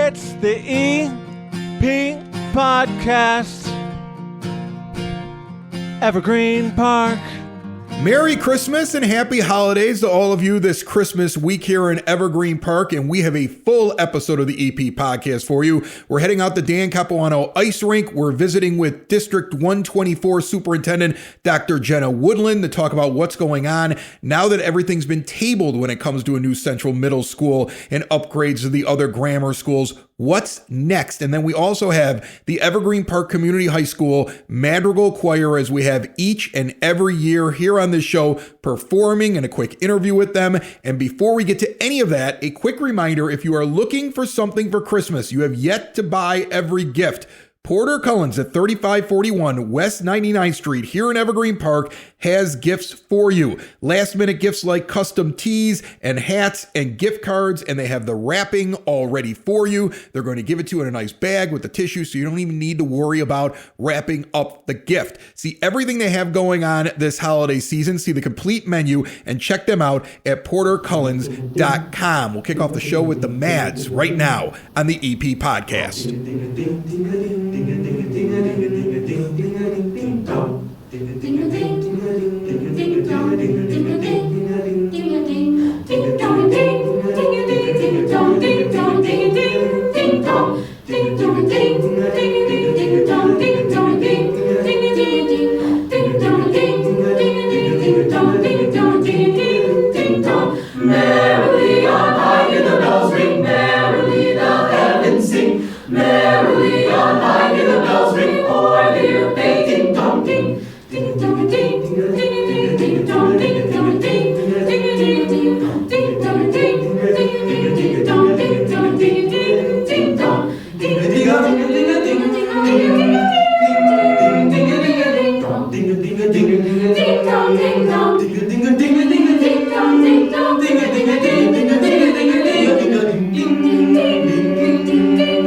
It's the EP Podcast. Evergreen Park. Merry Christmas and happy holidays to all of you this Christmas week here in Evergreen Park, and we have a full episode of the EP Podcast for you. We're heading out to Capuano Ice Rink. We're visiting with District 124 Superintendent Dr. Jenna Woodland to talk about what's going on now that everything's been tabled when it comes to a new central middle school and upgrades to the other grammar schools. What's next? And then we also have the Evergreen Park Community High School Madrigal Choir, as we have each and every year here on this show performing, and a quick interview with them. And before we get to any of that, a quick reminder, if you are looking for something for Christmas, you have yet to buy every gift. Porter Cullen's at 3541 West 99th Street here in Evergreen Park has gifts for you. Last minute gifts like custom tees and hats and gift cards, and they have the wrapping all ready for you. They're going to give it to you in a nice bag with the tissue, so you don't even need to worry about wrapping up the gift. See everything they have going on this holiday season. See the complete menu and check them out at portercullens.com. We'll kick off the show with the Mads right now on the EP Podcast. Merrily on high, hear the bells ring, merrily the heavens sing. Merrily on high, hear the bells ring, o'er the earth they ding dong ding, ding dong ding, ding ding ding dong ding dong ding, ding ding ding ding dong ding, ding ding dong ding dong ding ding ding dong, ding ding ding ding ding ding dong, ding ding ding ding dong ding dong, ding ding ding ding ding dong ding dong, ding ding ding ding ding ding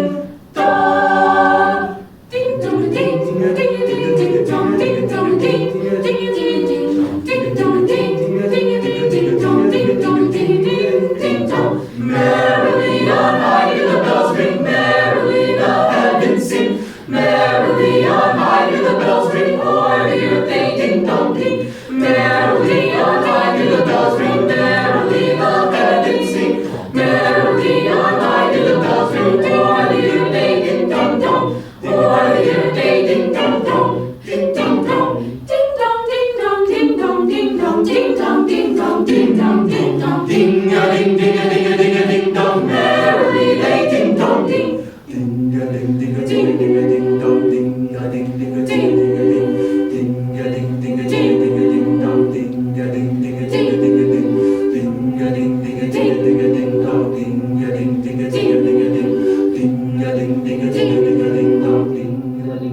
Merrily on high, hear the bells ring, merrily the heavens sing. Merrily on high, hear the bells ring, o'er the earth they ding dong ding. Merrily on high, hear the bells ring, merrily the heavens sing. Merrily on high, hear the bells ring, o'er the earth they ding dong dong, o'er the earth they ding dong dong, ding dong dong, ding dong ding dong ding dong ding dong ding dong ding dong ding dong ding dong ding a ding ding a ding a ding a ding dong, merrily they ding dong ding, ding a ding ding a ding ding a ding dong ding a ding ding a ding ding a ding, ding a ding ding a ding ding a ding dong, ding a ding ding a ding a ding a ding, ding a ding ding a ding a ding a ding dong, ding a ding ding a ding a ding a ding, ding a ding ding a ding a ding a ding dong, ding.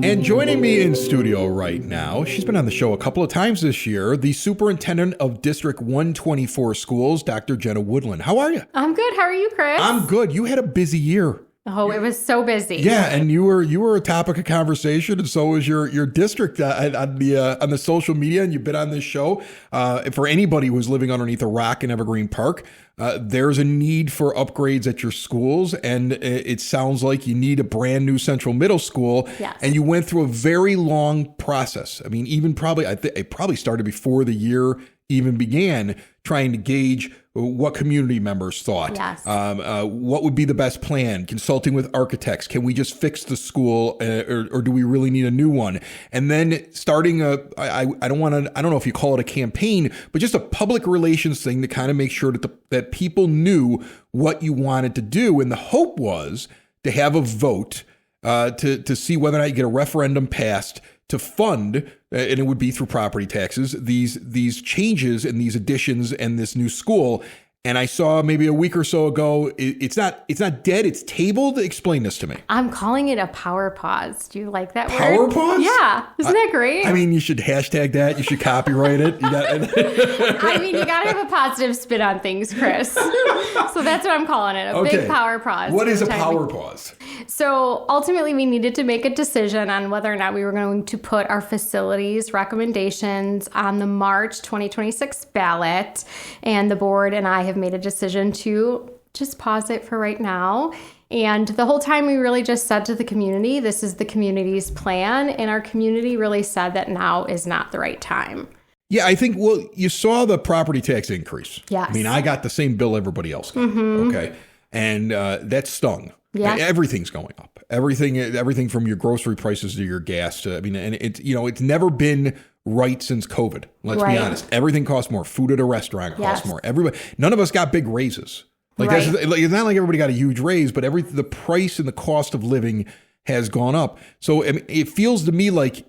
And joining me in studio right now, she's been on the show a couple of times this year, the Superintendent of District 124 Schools, Dr. Jenna Woodland. How are you? I'm good. How are you, Chris? I'm good. You had a busy year. Oh, it was so busy. Yeah, and you were a topic of conversation, and so was your district on the social media, and you've been on this show. For anybody who's living underneath a rock in Evergreen Park, there's a need for upgrades at your schools, and it sounds like you need a brand new central middle school. Yes. And you went through a very long process. I mean, even probably it probably started before the year even began, trying to gauge what community members thought. Yes. What would be the best plan? Consulting with architects. Can we just fix the school, or do we really need a new one? And then starting I don't know if you call it a campaign, but just a public relations thing to kind of make sure that people knew what you wanted to do. And the hope was to have a vote to see whether or not you get a referendum passed to fund, and it would be through property taxes, these changes and these additions and this new school. And I saw maybe a week or so ago, it's not dead, it's tabled. Explain this to me. I'm calling it a power pause. Do you like that word? Power pause? Yeah. Isn't that great? I mean, you should hashtag that. You should copyright it. I mean, you got to have a positive spin on things, Chris. So that's what I'm calling it, a big power pause. What is a power pause? So ultimately, we needed to make a decision on whether or not we were going to put our facilities recommendations on the March 2026 ballot. And the board and I have made a decision to just pause it for right now And the whole time we really just said to the community, this is the community's plan. And our community really said that now is not the right time. Yeah, I think, well, you saw the property tax increase. Yes. I mean, I got the same bill everybody else got. Okay. And that stung. Yeah. Everything's going up. Everything from your grocery prices to your gas to, I mean, and it's never been right since COVID. Let's be honest. Everything costs more. Food at a restaurant costs more. None of us got big raises. It's not like everybody got a huge raise, but the price and the cost of living has gone up. So I mean, it feels to me like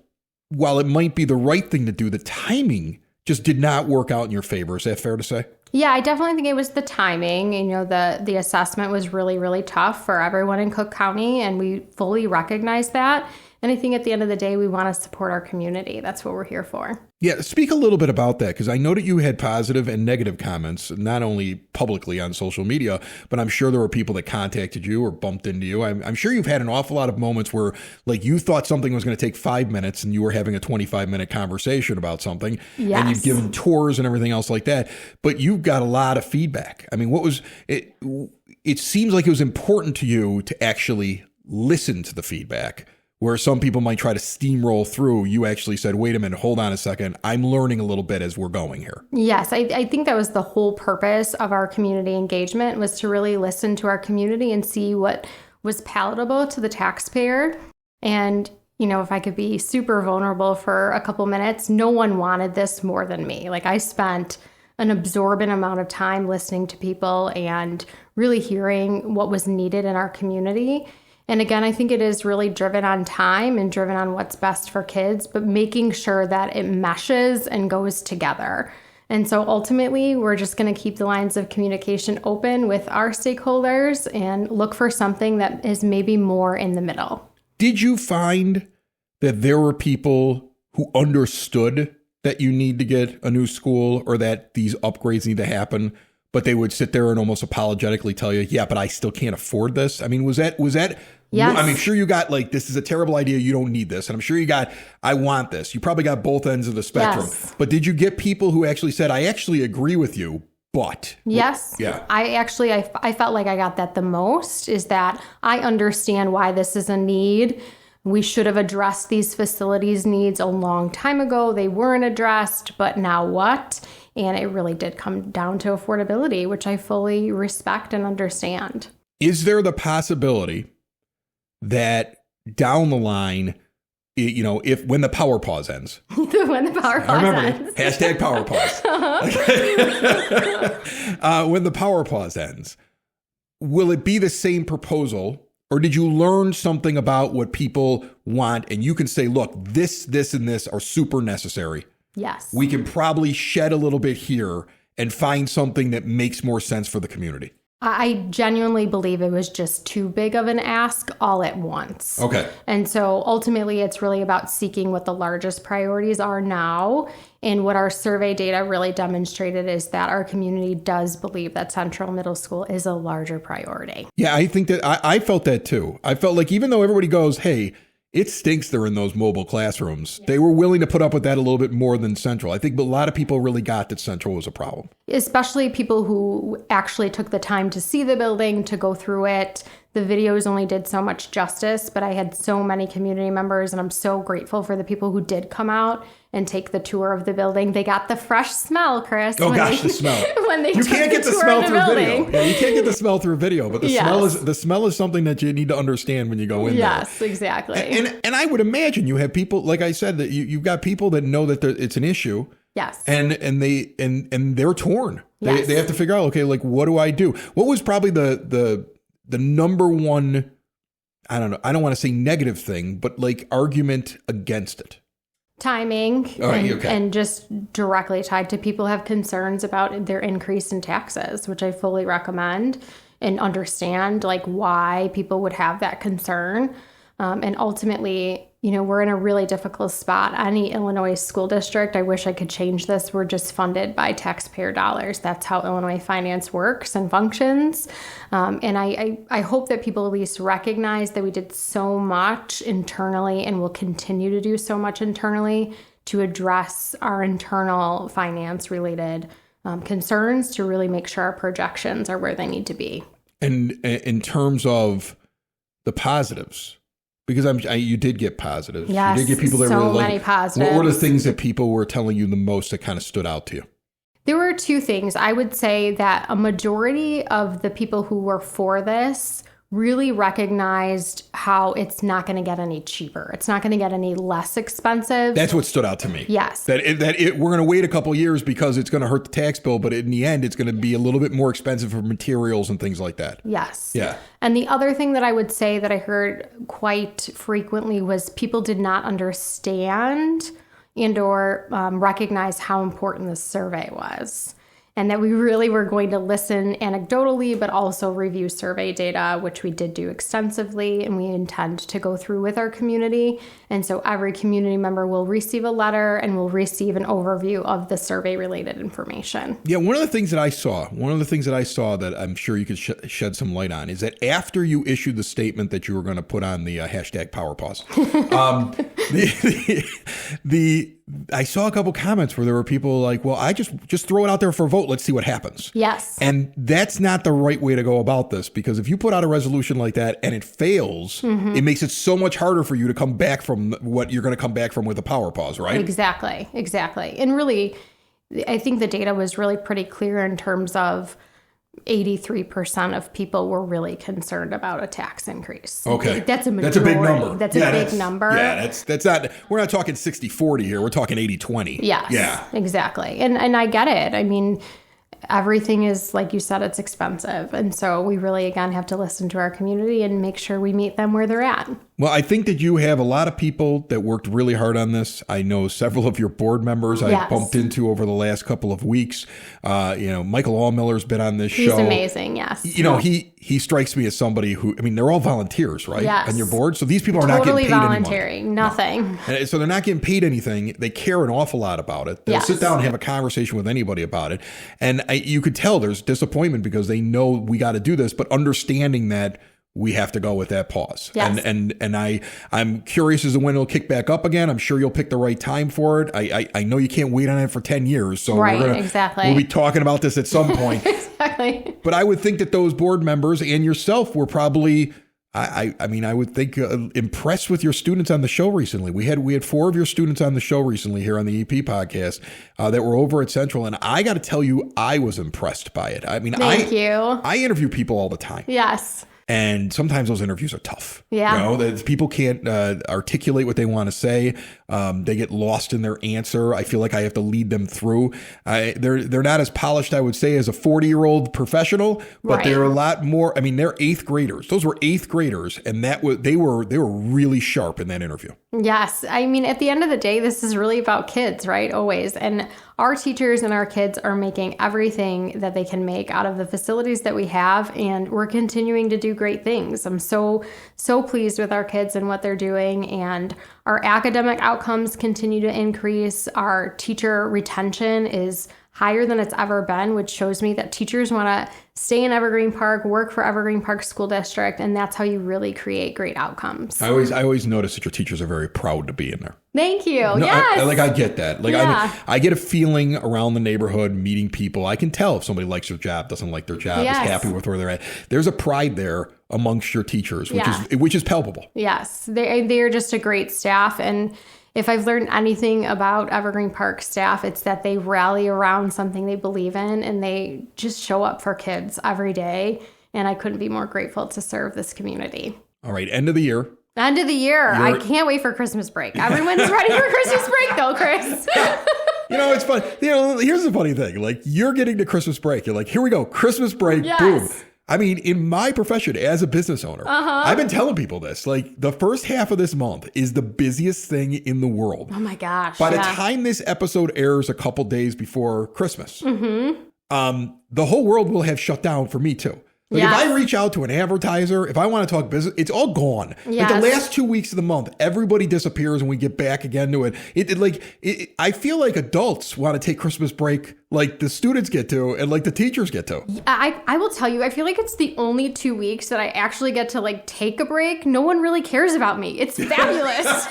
while it might be the right thing to do, the timing just did not work out in your favor. Is that fair to say? Yeah, I definitely think it was the timing. And, the assessment was really, really tough for everyone in Cook County, and we fully recognize that. And I think at the end of the day, we want to support our community. That's what we're here for. Yeah, speak a little bit about that, because I know that you had positive and negative comments, not only publicly on social media, but I'm sure there were people that contacted you or bumped into you. I'm sure you've had an awful lot of moments where, like, you thought something was going to take 5 minutes and you were having a 25-minute conversation about something. Yes. And you've given tours and everything else like that. But you've got a lot of feedback. I mean, what was it? It seems like it was important to you to actually listen to the feedback. Where some people might try to steamroll through, you actually said, wait a minute, hold on a second. I'm learning a little bit as we're going here. Yes, I think that was the whole purpose of our community engagement, was to really listen to our community and see what was palatable to the taxpayer. And, if I could be super vulnerable for a couple minutes, no one wanted this more than me. Like, I spent an absorbent amount of time listening to people and really hearing what was needed in our community. And again, I think it is really driven on time and driven on what's best for kids, but making sure that it meshes and goes together. And so ultimately, we're just going to keep the lines of communication open with our stakeholders and look for something that is maybe more in the middle. Did you find that there were people who understood that you need to get a new school or that these upgrades need to happen, but they would sit there and almost apologetically tell you, yeah, but I still can't afford this? I mean, was that? Yes. I mean, sure, you got like, this is a terrible idea, you don't need this. And I'm sure you got, I want this. You probably got both ends of the spectrum. Yes. But did you get people who actually said, I actually agree with you, but? Yes. Yeah. I felt like I got that the most, is that I understand why this is a need. We should have addressed these facilities needs a long time ago. They weren't addressed, but now what? And it really did come down to affordability, which I fully respect and understand. Is there the possibility that down the line, when the power pause ends? When the power pause ends. Hashtag power pause. When the power pause ends, will it be the same proposal? Or did you learn something about what people want? And you can say, look, this, and this are super necessary. Yes. We can probably shed a little bit here and find something that makes more sense for the community. I genuinely believe it was just too big of an ask all at once. Okay. And so ultimately, it's really about seeking what the largest priorities are now. And what our survey data really demonstrated is that our community does believe that Central Middle School is a larger priority. Yeah, I think that I felt that too. I felt like even though everybody goes, hey, it stinks they're in those mobile classrooms, they were willing to put up with that a little bit more than Central. I think a lot of people really got that Central was a problem. Especially people who actually took the time to see the building, to go through it. The videos only did so much justice, but I had so many community members, and I'm so grateful for the people who did come out and take the tour of the building. They got the fresh smell, Chris. Oh gosh, the smell. When they you took can't get the tour smell of the through building. video. Yeah, you can't get the smell through video, but the smell is something that you need to understand when you go in there. Yes, exactly. And I would imagine you have people, like I said, that you've got people that know that it's an issue. Yes. And they're torn. Yes. They have to figure out, okay, like, what do I do? What was probably the number one, I don't know, I don't want to say negative thing, but like argument against it? Timing. All right, okay. And just directly tied to people have concerns about their increase in taxes, which I fully recommend and understand like why people would have that concern. And ultimately, we're in a really difficult spot. Any Illinois school district, I wish I could change this. We're just funded by taxpayer dollars. That's how Illinois finance works and functions. And I hope that people at least recognize that we did so much internally and will continue to do so much internally to address our internal finance related concerns to really make sure our projections are where they need to be. And in terms of the positives, because you did get positives. Yes, you did get people that so really many positives. What were the things that people were telling you the most that kind of stood out to you? There were two things. I would say that a majority of the people who were for this really recognized how it's not going to get any cheaper. It's not going to get any less expensive. That's what stood out to me. Yes. We're going to wait a couple of years because it's going to hurt the tax bill, but in the end, it's going to be a little bit more expensive for materials and things like that. Yes. Yeah. And the other thing that I would say that I heard quite frequently was people did not understand and or recognize how important this survey was. And that we really were going to listen anecdotally, but also review survey data, which we did do extensively, and we intend to go through with our community. And so every community member will receive a letter and will receive an overview of the survey-related information. Yeah, one of the things that I saw that I'm sure you could shed some light on is that after you issued the statement that you were going to put on the hashtag PowerPause, I saw a couple comments where there were people like, well, I just throw it out there for a vote. Let's see what happens. Yes. And that's not the right way to go about this, because if you put out a resolution like that and it fails, it makes it so much harder for you to come back from what you're going to come back from with a power pause, right? Exactly. And really, I think the data was really pretty clear in terms of 83% of people were really concerned about a tax increase. Okay. That's a majority. That's a big number. That's a big number. Yeah, that's not, we're not talking 60-40 here. We're talking 80-20. Yes. Yeah. Exactly. And I get it. I mean, everything is, like you said, it's expensive. And so we really, again, have to listen to our community and make sure we meet them where they're at. Well, I think that you have a lot of people that worked really hard on this. I know several of your board members I bumped into over the last couple of weeks. Michael Allmiller's been on this show. He's amazing, yes. He strikes me as somebody who, I mean, they're all volunteers, right? Yes. On your board. So these people are not getting paid volunteering, nothing. No. And so they're not getting paid anything. They care an awful lot about it. They'll sit down and have a conversation with anybody about it. And you could tell there's disappointment because they know we got to do this, but understanding that we have to go with that pause. Yes. And I'm curious as to when it'll kick back up again. I'm sure you'll pick the right time for it. I know you can't wait on it for 10 years. So we'll be talking about this at some point. Exactly. But I would think that those board members and yourself were probably, I would think impressed with your students on the show recently. We had 4 of your students on the show recently here on the EP podcast that were over at Central. And I got to tell you, I was impressed by it. I mean, Thank you. I interview people all the time. Yes. And sometimes those interviews are tough. Yeah. That people can't articulate what they want to say. They get lost in their answer. I feel like I have to lead them through. They're not as polished, I would say, as a 40-year-old professional, but they're a lot more. I mean, they're 8th graders. Those were 8th graders, and they were really sharp in that interview. Yes. I mean, at the end of the day, this is really about kids, right? Always. And our teachers and our kids are making everything that they can make out of the facilities that we have, and we're continuing to do great things. I'm so pleased with our kids and what they're doing, and our academic outcomes continue to increase. Our teacher retention is higher than it's ever been, which shows me that teachers want to stay in Evergreen Park, work for Evergreen Park School District, and that's how you really create great outcomes. I always notice that your teachers are very proud to be in there. Thank you. No, Yes. I get that. I get a feeling around the neighborhood, meeting people. I can tell if somebody likes their job, doesn't like their job, is happy with where they're at. There's a pride there amongst your teachers, which is palpable. Yes, they're just a great staff, and if I've learned anything about Evergreen Park staff, it's that they rally around something they believe in, and they just show up for kids every day. And I couldn't be more grateful to serve this community. All right, end of the year. End of the year. I can't wait for Christmas break. Everyone's ready for Christmas break, though, Chris. It's fun. Here's the funny thing. Like, you're getting to Christmas break. You're like, here we go, Christmas break, boom. I mean, in my profession as a business owner, I've been telling people this, like the first half of this month is the busiest thing in the world. Oh my gosh. By the time this episode airs a couple days before Christmas, the whole world will have shut down for me too. Like if I reach out to an advertiser, if I want to talk business, it's all gone. Yes. Like the last 2 weeks of the month, everybody disappears and we get back again to it. I feel like adults want to take Christmas break like the students get to and like the teachers get to. I will tell you, I feel like it's the only 2 weeks that I actually get to like take a break. No one really cares about me. It's fabulous.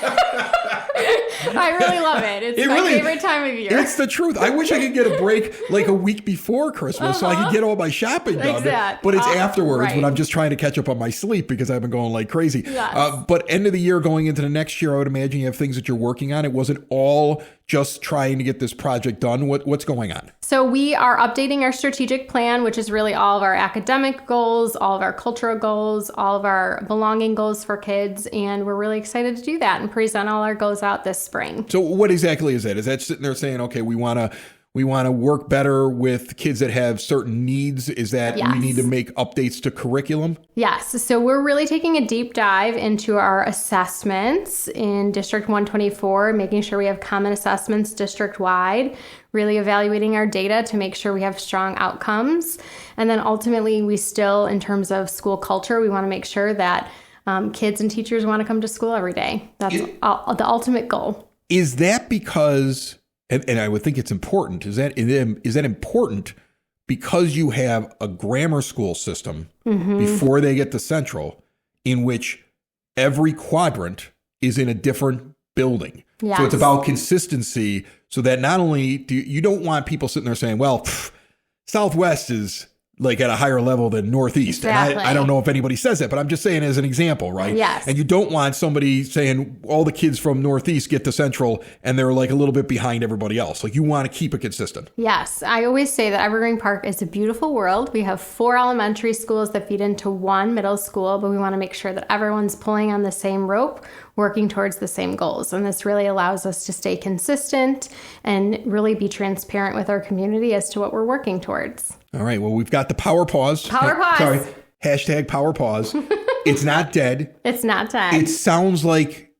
I really love it. It's my favorite time of year. It's the truth. I wish I could get a break like a week before Christmas so I could get all my shopping done. Exactly. But it's afterwards right. when I'm just trying to catch up on my sleep because I've been going like crazy. Yes. But end of the year going into the next year, I would imagine you have things that you're working on. It wasn't all just trying to get this project done. What's going on? So we are updating our strategic plan, which is really all of our academic goals, all of our cultural goals, all of our belonging goals for kids. And we're really excited to do that and present all our goals out this spring. So what exactly is that? Is that sitting there saying, okay, we want to work better with kids that have certain needs? Is that we need to make updates to curriculum? Yes. So we're really taking a deep dive into our assessments in District 124, making sure we have common assessments district-wide, really evaluating our data to make sure we have strong outcomes. And then ultimately, we still, in terms of school culture, we want to make sure that kids and teachers want to come to school every day. That's the ultimate goal. Is that because... And I would think it's important. Is that important because you have a grammar school system before they get to Central in which every quadrant is in a different building? Yes. So it's about consistency so that not only do you don't want people sitting there saying, well, Southwest is like at a higher level than Northeast. Exactly. And I don't know if anybody says that, but I'm just saying as an example, right? Yes. And you don't want somebody saying all the kids from Northeast get to Central and they're like a little bit behind everybody else. Like you want to keep it consistent. Yes. I always say that Evergreen Park is a beautiful world. We have 4 elementary schools that feed into 1 middle school, but we want to make sure that everyone's pulling on the same rope, working towards the same goals. And this really allows us to stay consistent and really be transparent with our community as to what we're working towards. All right. Well, we've got the power pause. Power pause. Sorry. Hashtag power pause. It's not dead. It's not dead. It sounds like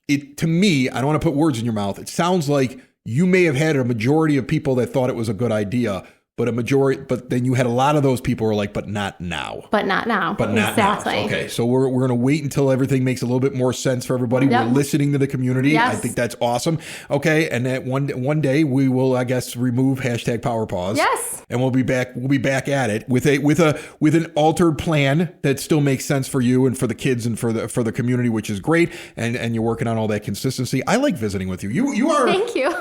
it to me. I don't want to put words in your mouth. It sounds like you may have had a majority of people that thought it was a good idea, but then you had a lot of those people who were like, but not now. But not now. But not exactly. now. Okay, so we're going to wait until everything makes a little bit more sense for everybody. Yep. We're listening to the community. Yes. I think that's awesome. Okay, and that one day we will, I guess, remove hashtag power pause. Yes. And we'll be back at it with an altered plan that still makes sense for you and for the kids and for the community, which is great. And you're working on all that consistency. I like visiting with you. You are. Thank you.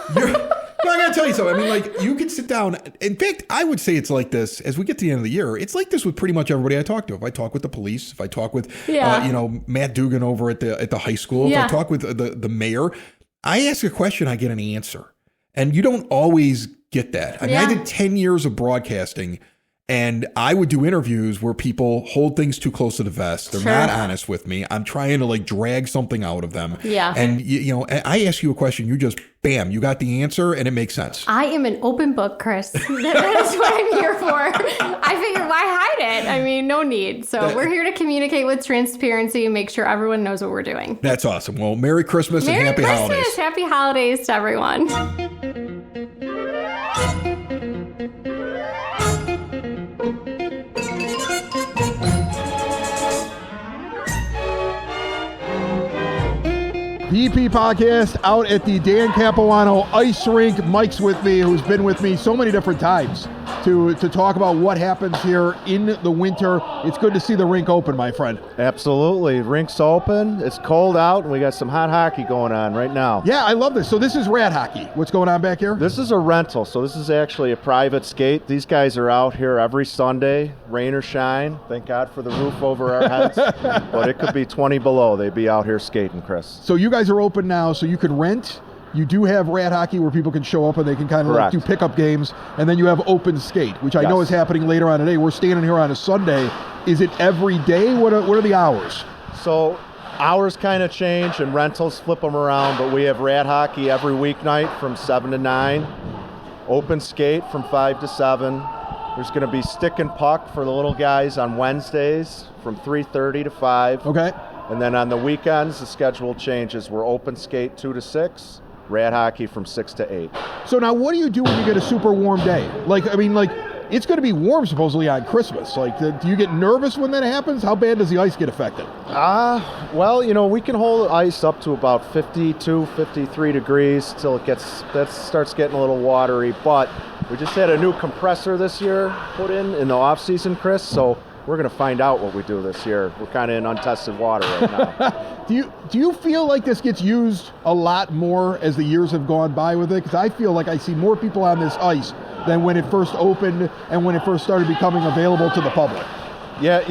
No, I gotta tell you something. I mean, like, you can sit down. In fact, I would say it's like this as we get to the end of the year. It's like this with pretty much everybody I talk to. If I talk with the police, if I talk with, Matt Dugan over at the high school, if I talk with the mayor, I ask a question, I get an answer, and you don't always get that. I mean, I did 10 years of broadcasting. And I would do interviews where people hold things too close to the vest. They're not honest with me. I'm trying to like drag something out of them. Yeah. And I ask you a question, you just bam, you got the answer and it makes sense. I am an open book, Chris. That is what I'm here for. I figured why hide it? I mean, no need. So we're here to communicate with transparency and make sure everyone knows what we're doing. That's awesome. Well, Merry Christmas and Happy Holidays. Happy holidays to everyone. The EP Podcast out at the Dan Capuano Ice Rink. Mike's with me, who's been with me so many different times to talk about what happens here in the winter. It's good to see the rink open, my friend. Absolutely. Rink's open. It's cold out, and we got some hot hockey going on right now. Yeah, I love this. So this is rad hockey. What's going on back here? This is a rental, so this is actually a private skate. These guys are out here every Sunday, rain or shine. Thank God for the roof over our heads. But it could be 20 below. They'd be out here skating, Chris. So you guys are open now, so you can rent. You do have rad hockey where people can show up and they can kind of like do pickup games, and then you have open skate, which I know is happening later on today. We're standing here on a Sunday. Is it every day? What are the hours? So hours kind of change and rentals flip them around, but we have rad hockey every weeknight from 7 to 9, open skate from 5 to 7. There's going to be stick and puck for the little guys on Wednesdays from 3:30 to 5. Okay. And then on the weekends, the schedule changes. We're open skate 2 to 6. Rad hockey from 6 to 8. So now what do you do when you get a super warm day? Like, I mean, like, it's going to be warm supposedly on Christmas. Like, do you get nervous when that happens? How bad does the ice get affected? Well, we can hold ice up to about 52, 53 degrees till that starts getting a little watery. But we just had a new compressor this year put in the off season, Chris. So we're going to find out what we do this year. We're kind of in untested water right now. Do you feel like this gets used a lot more as the years have gone by with it? Because I feel like I see more people on this ice than when it first opened and when it first started becoming available to the public. Yeah,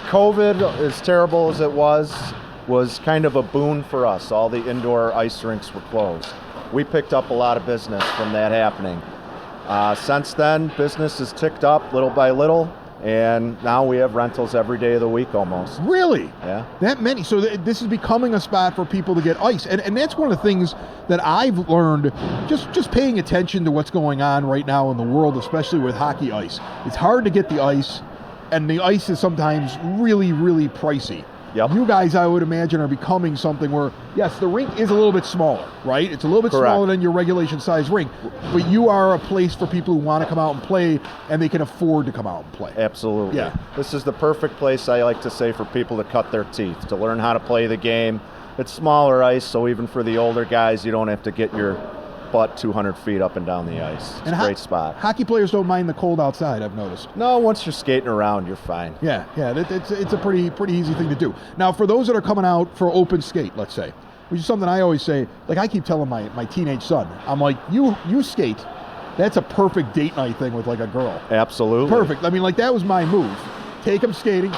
COVID, as terrible as it was kind of a boon for us. All the indoor ice rinks were closed. We picked up a lot of business from that happening. Since then, business has ticked up little by little. And now we have rentals every day of the week almost. Really? Yeah. That many. So this is becoming a spot for people to get ice. And that's one of the things that I've learned just paying attention to what's going on right now in the world, especially with hockey ice. It's hard to get the ice, and the ice is sometimes really, really pricey. Yep. You guys, I would imagine, are becoming something where, yes, the rink is a little bit smaller, right? It's a little bit Correct. smaller than your regulation size rink, but you are a place for people who want to come out and play, and they can afford to come out and play. Absolutely. Yeah. This is the perfect place, I like to say, for people to cut their teeth, to learn how to play the game. It's smaller ice, so even for the older guys, you don't have to get your butt 200 feet up and down the ice. It's a great spot. Hockey players don't mind the cold outside, I've noticed. No, once you're skating around, you're fine. Yeah, it's a pretty easy thing to do. Now, for those that are coming out for open skate, let's say, which is something I always say, like I keep telling my teenage son, I'm like, you skate, that's a perfect date night thing with like a girl. Absolutely. Perfect. I mean, like that was my move. Take them skating,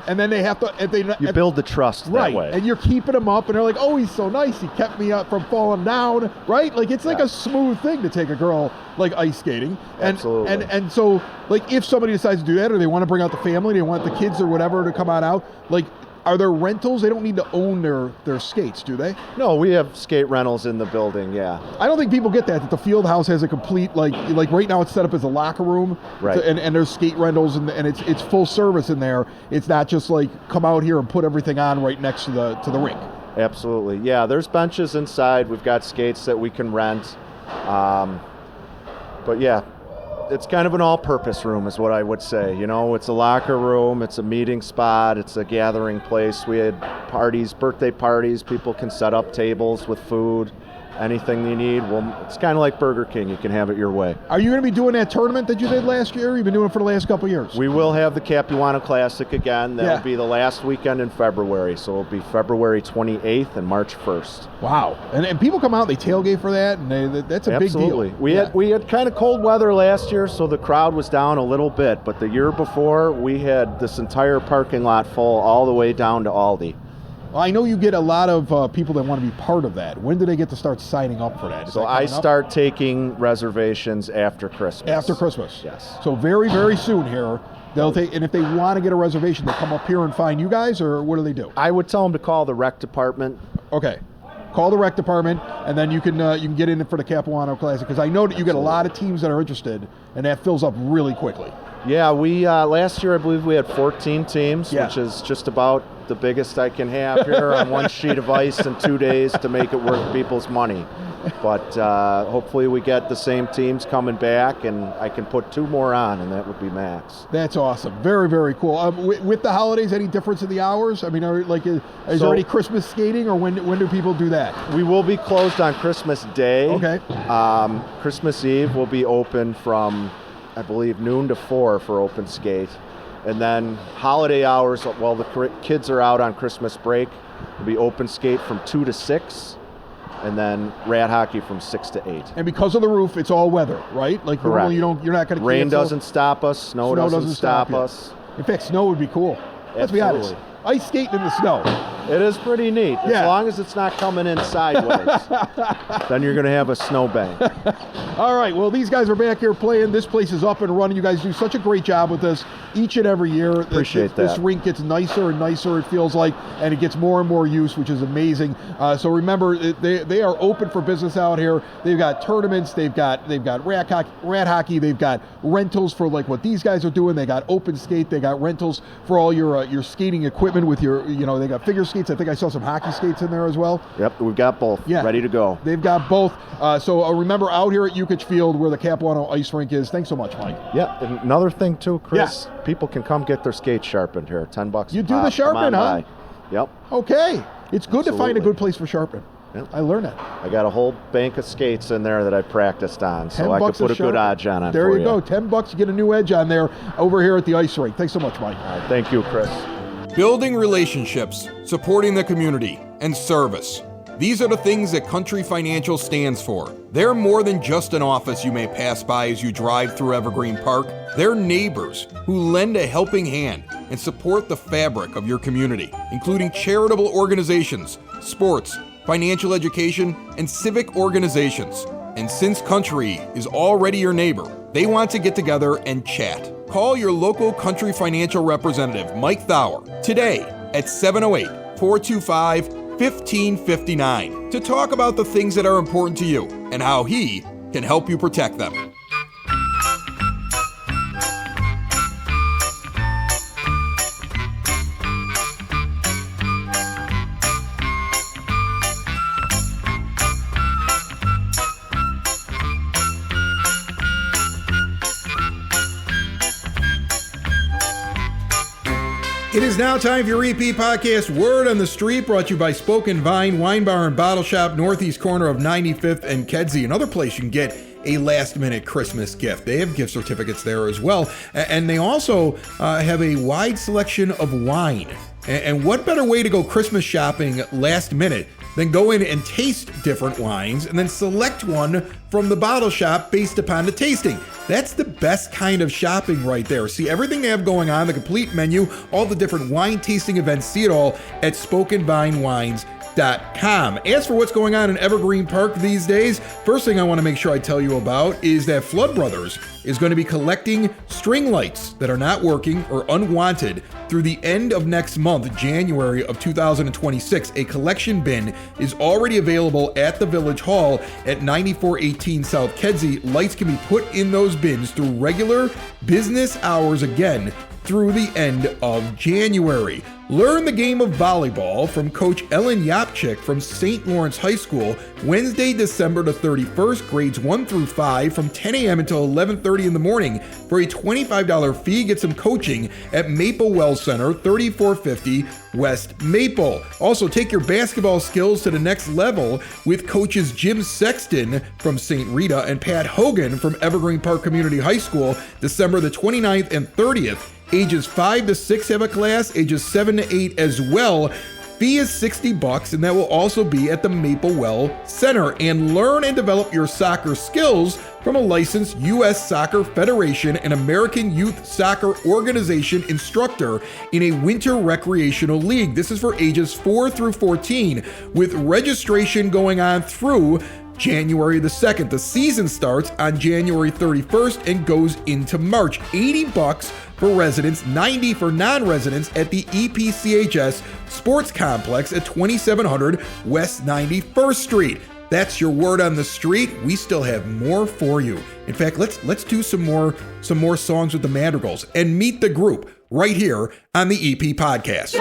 and then they have to, you build the trust right, that way. and you're keeping them up, and they're like, oh, he's so nice, he kept me up from falling down, right? Like it's like a smooth thing to take a girl like ice skating. And, Absolutely. And so, like, if somebody decides to do that, or they want to bring out the family, they want the kids or whatever to come out, like, are there rentals? They don't need to own their skates, do they? No, we have skate rentals in the building, yeah. I don't think people get that the field house has a complete, like right now it's set up as a locker room. Right. And there's skate rentals, and it's full service in there. It's not just like come out here and put everything on right next to the rink. Absolutely. Yeah, there's benches inside. We've got skates that we can rent. But yeah, it's kind of an all-purpose room is what I would say. It's a locker room, it's a meeting spot, it's a gathering place. We had parties, birthday parties. People can set up tables with food, anything you need. Well, it's kind of like Burger King. You can have it your way. Are you going to be doing that tournament that you did last year? You've been doing it for the last couple of years. We will have the Capuano Classic again. That'll Yeah. be the last weekend in February. So it'll be February 28th and March 1st. Wow. And people come out, they tailgate for that, and that's a Absolutely. big deal. We had kind of cold weather last year, so the crowd was down a little bit. But the year before, we had this entire parking lot full all the way down to Aldi. Well, I know you get a lot of people that want to be part of that. When do they get to start signing up for that? Is So that I coming up? start taking reservations after Christmas. After Christmas. Yes. So very, very soon here, they'll take, and if they want to get a reservation, they come up here and find you guys, or what do they do? I would tell them to call the rec department. Okay. Call the rec department, and then you can get in for the Capuano Classic, because I know that you get a lot of teams that are interested, and that fills up really quickly. Yeah, we last year I believe we had 14 teams, Yeah. which is just about the biggest I can have here on one sheet of ice in 2 days to make it worth people's money. But hopefully we get the same teams coming back, and I can put 2 more on, and that would be max. That's awesome. Very, very cool. With the holidays, any difference in the hours? I mean, is there any Christmas skating, or when do people do that? We will be closed on Christmas Day. Okay. Christmas Eve will be open from, I believe, noon to 4 for open skate. And then holiday hours, while the kids are out on Christmas break, will be open skate from 2 to 6. And then rat hockey from 6 to 8. And because of the roof, it's all weather, right? Like Correct. normally you're not going to Rain doesn't stop us. Snow doesn't stop you. us. In fact, snow would be cool. Let's be honest. Absolutely. Ice skating in the snow. It is pretty neat. Yeah. As long as it's not coming in sideways. Then you're going to have a snowbank. All right, well, these guys are back here playing. This place is up and running. You guys do such a great job with this each and every year. Appreciate This that. rink gets nicer and nicer, it feels like, and it gets more and more use, which is amazing. So remember, they are open for business out here. They've got tournaments. They've got rat hockey. They've got rentals for like what these guys are doing. They got open skate. They got rentals for all your skating equipment. equipment with your, they got figure skates. I think I saw some hockey skates in there as well. Yep, we've got both ready to go. They've got both. So remember, out here at EPCHS Field where the Capuano Ice Rink is. Thanks so much, Mike. Yeah, and another thing too, Chris, people can come get their skates sharpened here. $10 You a do pop. the sharpen, huh? By. Yep. Okay. It's good to find a Absolutely. good place for sharpen. Yep. I learned that. I got a whole bank of skates in there that I practiced on, so I $10 could put a good edge on it. There for you go. $10, you get a new edge on there over here at the ice rink. Thanks so much, Mike. All right, thank you, Chris. Building relationships, supporting the community, and service. These are the things that Country Financial stands for. They're more than just an office you may pass by as you drive through Evergreen Park. They're neighbors who lend a helping hand and support the fabric of your community, including charitable organizations, sports, financial education, and civic organizations. And since Country is already your neighbor, they want to get together and chat. Call your local Country Financial representative, Mike Thauer, today at 708-425-1559 to talk about the things that are important to you and how he can help you protect them. It is now time for your EP podcast, Word on the Street, brought to you by Spoken Vine Wine Bar and Bottle Shop, northeast corner of 95th and Kedzie. Another place you can get a last-minute Christmas gift. They have gift certificates there as well. And they also have a wide selection of wine. And what better way to go Christmas shopping last minute than go in and taste different wines and then select one from the bottle shop based upon the tasting. That's the best kind of shopping right there. See everything they have going on, the complete menu, all the different wine tasting events, see it all at SpokenVineWines.com. As for what's going on in Evergreen Park these days, first thing I want to make sure I tell you about is that Flood Brothers is going to be collecting string lights that are not working or unwanted through the end of next month, January of 2026. A collection bin is already available at the Village Hall at 9418 South Kedzie. Lights can be put in those bins through regular business hours again through the end of January. Learn the game of volleyball from Coach Ellen Yapchik from St. Lawrence High School, Wednesday, December the 31st, grades 1 through 5 from 10 a.m. until 11:30 in the morning. For a $25 fee, get some coaching at Maple Well Center, 3450 West Maple. Also, take your basketball skills to the next level with coaches Jim Sexton from St. Rita and Pat Hogan from Evergreen Park Community High School, December the 29th and 30th. Ages 5 to 6 have a class, ages 7 to 8 as well. Fee is $60, and that will also be at the Maple Well Center. And learn and develop your soccer skills from a licensed U.S. Soccer Federation and American Youth Soccer Organization instructor in a winter recreational league. This is for ages 4 through 14, with registration going on through January the 2nd. The season starts on January 31st and goes into March. $80 for residents, $90 for non-residents at the EPCHS Sports Complex at 2700 West 91st Street. That's your word on the street. We still have more for you. In fact, let's do some more songs with the Madrigals and meet the group right here on the EP Podcast.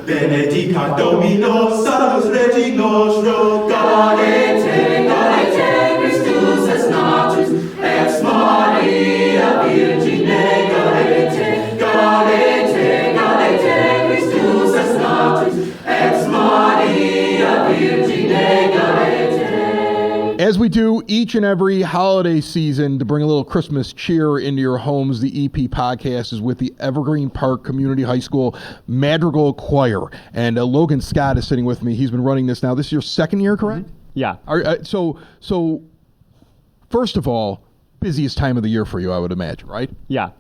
Benedicat Domino, salus Regi nostro, gaudete, gaudete, Christus es each and every holiday season, to bring a little Christmas cheer into your homes, the EP podcast is with the Evergreen Park Community High School Madrigal Choir. And Logan Scott is sitting with me. He's been running this now. This is your second year, correct? Yeah. So first of all, busiest time of the year for you, I would imagine, right? Yeah.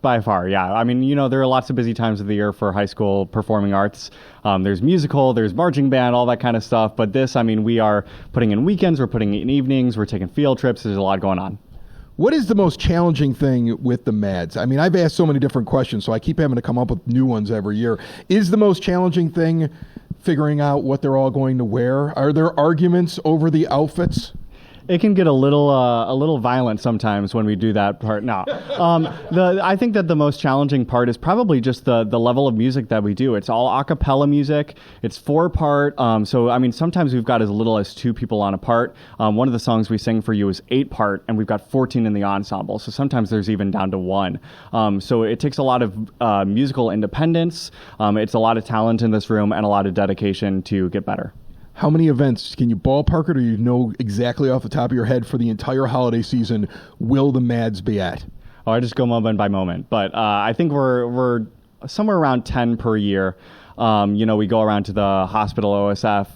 By far, yeah. I mean, there are lots of busy times of the year for high school performing arts. There's musical, there's marching band, all that kind of stuff. But this, we are putting in weekends, we're putting in evenings, we're taking field trips. There's a lot going on. What is the most challenging thing with the Mads? I've asked so many different questions, so I keep having to come up with new ones every year. Is the most challenging thing figuring out what they're all going to wear? Are there arguments over the outfits? It can get a little violent sometimes when we do that part. No, I think that the most challenging part is probably just the level of music that we do. It's all a cappella music. It's 4-part. So sometimes we've got as little as 2 people on a part. One of the songs we sing for you is 8-part, and we've got 14 in the ensemble. So sometimes there's even down to 1. So it takes a lot of musical independence. It's a lot of talent in this room and a lot of dedication to get better. How many events, can you ballpark it, or you know exactly off the top of your head for the entire holiday season will the Mads be at? Oh, I just go moment by moment. But I think we're somewhere around 10 per year. We go around to the hospital OSF.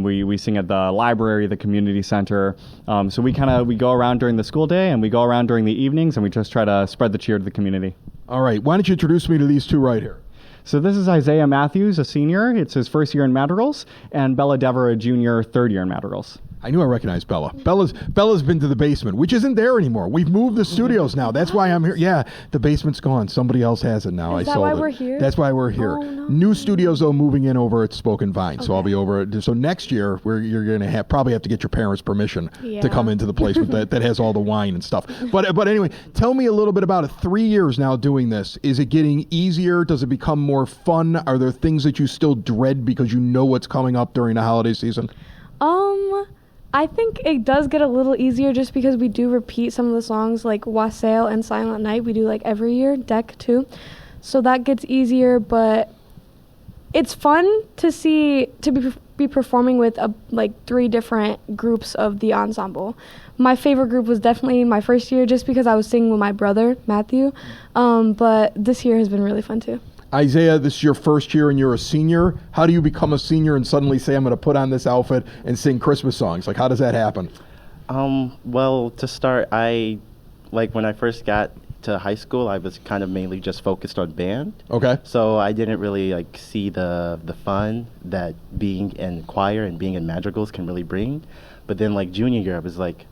We sing at the library, the community center. So we go around during the school day, and we go around during the evenings, and we just try to spread the cheer to the community. All right. Why don't you introduce me to these two right here? So this is Isaiah Matthews, a senior. It's his first year in Madrigals, and Bella Dever, a junior, third year in Madrigals. I knew I recognized Bella. Bella's been to the basement, which isn't there anymore. We've moved the studios now. That's why I'm here. Yeah, the basement's gone. Somebody else has it now. Is that why we're here? That's why we're here. Oh, no. New studios, though, moving in over at Spoken Vine. Okay. So I'll be over it. So next year, you're going to probably have to get your parents' permission to come into the place with that has all the wine and stuff. But anyway, tell me a little bit about it. 3 years now doing this. Is it getting easier? Does it become more fun? Are there things that you still dread because you know what's coming up during the holiday season? I think it does get a little easier just because we do repeat some of the songs like Wassail and Silent Night. We do like every year, Deck too. So that gets easier, but it's fun to be performing with 3 different groups of the ensemble. My favorite group was definitely my first year just because I was singing with my brother, Matthew. But this year has been really fun too. Isaiah, this is your first year and you're a senior. How do you become a senior and suddenly say, I'm going to put on this outfit and sing Christmas songs? How does that happen? Well, to start, when I first got to high school, I was kind of mainly just focused on band. Okay. So I didn't really see the fun that being in choir and being in madrigals can really bring. But then junior year, I was like,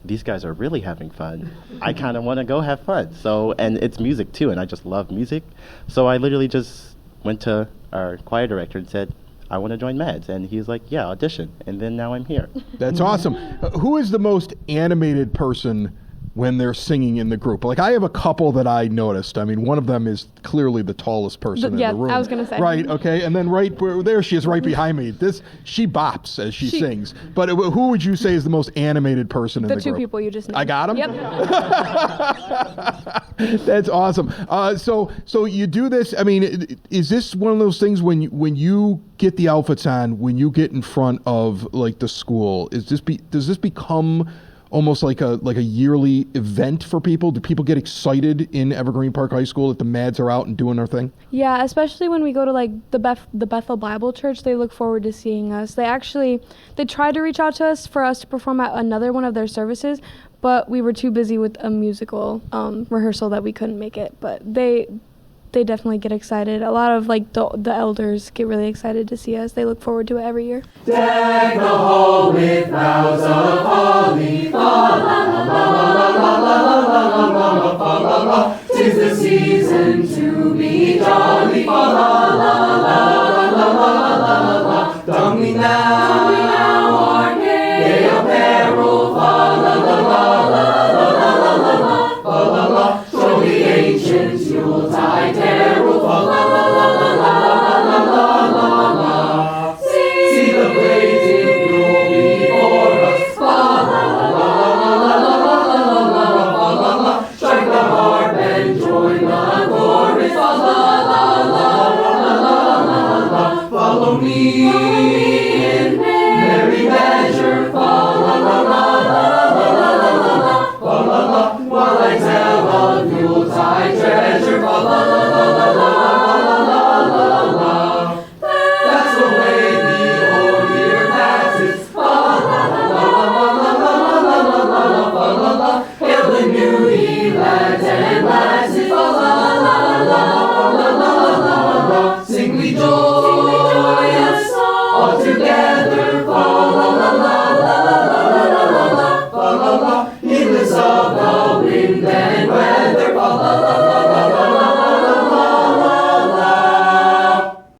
these guys are really having fun. I kind of want to go have fun. So, and it's music too, and I just love music. So I literally just went to our choir director and said, I want to join Mads. And he was like, yeah, audition. And then now I'm here. That's awesome. Who is the most animated person when they're singing in the group? I have a couple that I noticed. One of them is clearly the tallest person in the room. Yeah, I was going to say. Right, okay. And then right there she is right behind me. She bops as she sings. But who would you say is the most animated person in the group? The 2 people you just named. I got them? Yep. That's awesome. So you do this, is this one of those things when you get the outfits on, when you get in front of the school, does this become almost like a yearly event for people? Do people get excited in Evergreen Park High School that the Mads are out and doing their thing? Yeah, especially when we go to the Bethel Bible Church, they look forward to seeing us. They tried to reach out to us for us to perform at another one of their services, but we were too busy with a musical rehearsal that we couldn't make it. But they definitely get excited. A lot of the elders get really excited to see us. They look forward to it every year. Deck the hall with boughs of holly, fa la la la la la la la fa la la. 'Tis the season to be jolly, fa la la la la la la. Don we now our gay apparel, fa la la la la la la fa la la. Show the ancients Yuletide carol, fa la la la la la la la. See the blazing glow before us, fa la la la la la la. Strike the harp and join the chorus, fa la la la la la. Follow me in ye lads and lasses, fa la la la la la la la la la. Sing we joy.